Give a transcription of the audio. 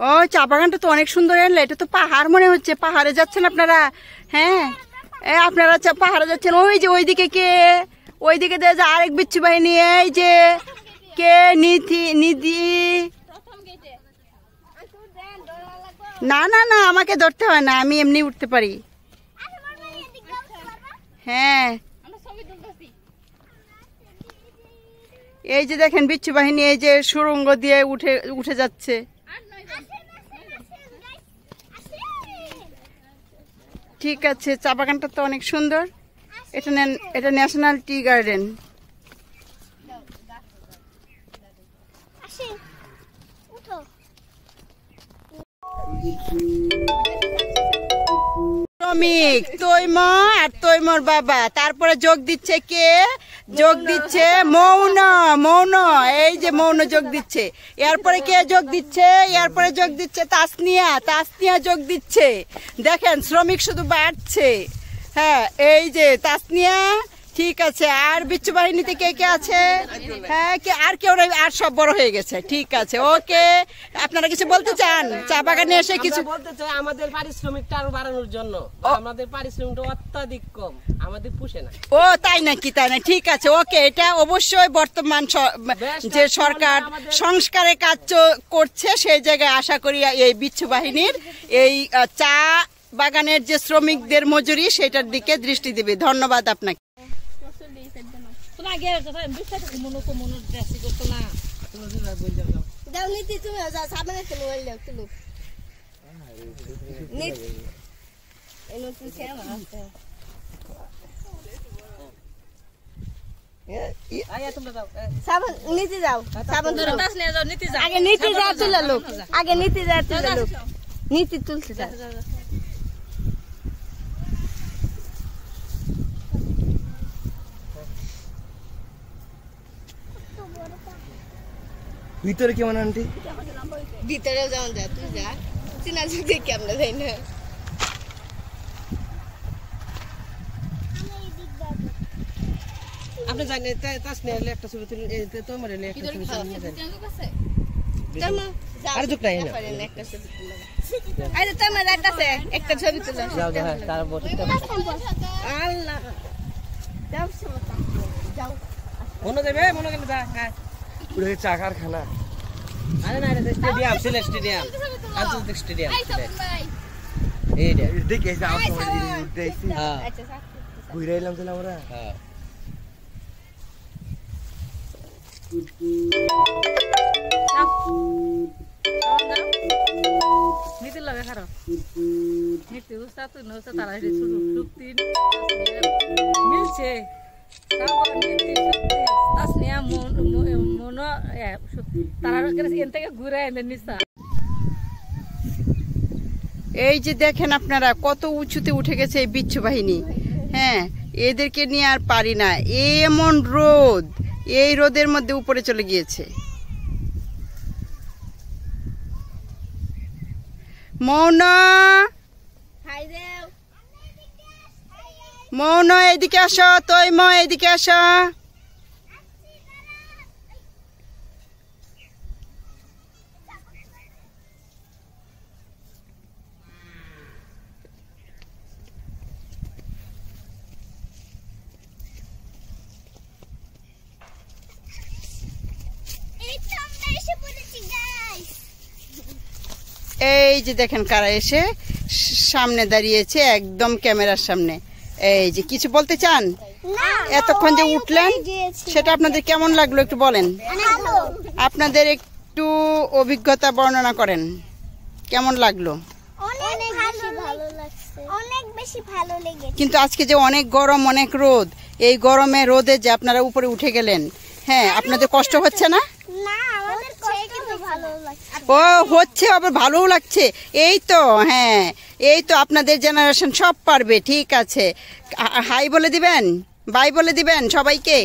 ও চা বাগানটা তো অনেক সুন্দর। এনলে এটা তো পাহাড় মনে হচ্ছে। পাহাড়ে যাচ্ছেন আপনারা? হ্যাঁ আপনারা পাহাড়ে যাচ্ছেন। ওই যে ওইদিকে কে, ওইদিকে দেখা যায় আরেক বিচ্ছু বাহিনী। এই যে কে, নিধি। না না না, আমাকে ধরতে হয় না, আমি এমনি উঠতে পারি। হ্যাঁ এই যে দেখেন বিচ্ছু বাহিনী এই যে সুড়ঙ্গ দিয়ে উঠে যাচ্ছে। ঠিক আছে, চা বাগানটা তো অনেক সুন্দর। এটা ন্যাশনাল টি গার্ডেন। শ্রমিক তৈম আর তৈমর বাবা, তারপরে যোগ দিচ্ছে কে? যোগ দিচ্ছে মৌন। এই যে মৌন যোগ দিচ্ছে। এরপরে কে যোগ দিচ্ছে? এরপরে যোগ দিচ্ছে তাসনিয়া যোগ দিচ্ছে। দেখেন শ্রমিক শুধু বাড়ছে। হ্যাঁ এই যে তাসনিয়া। ঠিক আছে, আর বিচ্ছু বাহিনীতে কে কে আছে? হ্যাঁ আর কেউ আর সব বড় হয়ে গেছে। ঠিক আছে, ওকে। আপনারা কিছু বলতে চান? চা বাগানে এসে কিছু বলতে চাই? আমাদের পারিশ্রমিকটা আরো বাড়ানোর জন্য। আমাদের পারিশ্রমিকটা অত্যাধিক কম, আমাদের পুষে না। ও তাই নাকি? তাই না, ঠিক আছে, ওকে। এটা অবশ্যই বর্তমান যে সরকার সংস্কারের কাজ করছে, সেই জায়গায় আশা করি এই বিচ্ছু বাহিনীর এই চা বাগানের যে শ্রমিকদের মজুরি সেটার দিকে দৃষ্টি দিবে। ধন্যবাদ আপনাকে। নীতি তুলছে। ভিতরে কেমন আন্টি? ভিতরে যাওয়া যায়, তুই যা। চিনা চোখে কেমন যাই না। আপনি জানেন তাসনিয়া একটা ছবি তুলে, তোমার একটা ছবি তুলে আর যোগ নাই না। আরে তোমার কাছে একটা ছবি তুলে যাও যাও। তার বসে আল্লাহ যাও যাও। মনে যাবে, মনে গেলে যা। হ্যাঁ পুরো চা কারখানা। আরে না, স্টেডিয়াম, সিলেট স্টেডিয়াম, আন্তর্জাতিক স্টেডিয়াম। এই রে দেখে যাও তোমার দেখছি। হ্যাঁ আচ্ছা ঘুরে এলাম তাহলে আমরা। হ্যাঁ নীতি লাগে খারাপ নীতি উস্তাদ নস্তা তারা চুক্তি মিলছে তাসনিয়া মন তারা এখান থেকে ঘুরে এনে নিসা। এই যে দেখেন আপনারা কত উঁচুতে উঠে গেছে এই বিচ্ছু বাহিনী। হ্যাঁ এদেরকে নিয়ে আর পারি না। এমন রোদ, এই রোদের মধ্যে উপরে চলে গিয়েছে। মৌন এদিকে আসো, তৈম এদিকে আসো। এই যে দেখেন কারা এসে সামনে দাঁড়িয়েছে, একদম ক্যামেরার সামনে। এই যে কিছু বলতে চান? এতক্ষণ যে উঠলেন সেটা আপনাদের কেমন লাগলো একটু বলেন। আপনাদের একটু অভিজ্ঞতা বর্ণনা করেন, কেমন লাগলো? কিন্তু আজকে যে অনেক গরম, অনেক রোদ, এই গরমে রোদে যে আপনারা উপরে উঠে গেলেন, হ্যাঁ আপনাদের কষ্ট হচ্ছে না? ও হচ্ছে, আবার ভালোও লাগছে। এই তো, হ্যাঁ এই তো আপনাদের জেনারেশন সব পারবে। ঠিক আছে, হাই বলে দিবেন, বাই বলে দিবেন সবাইকে।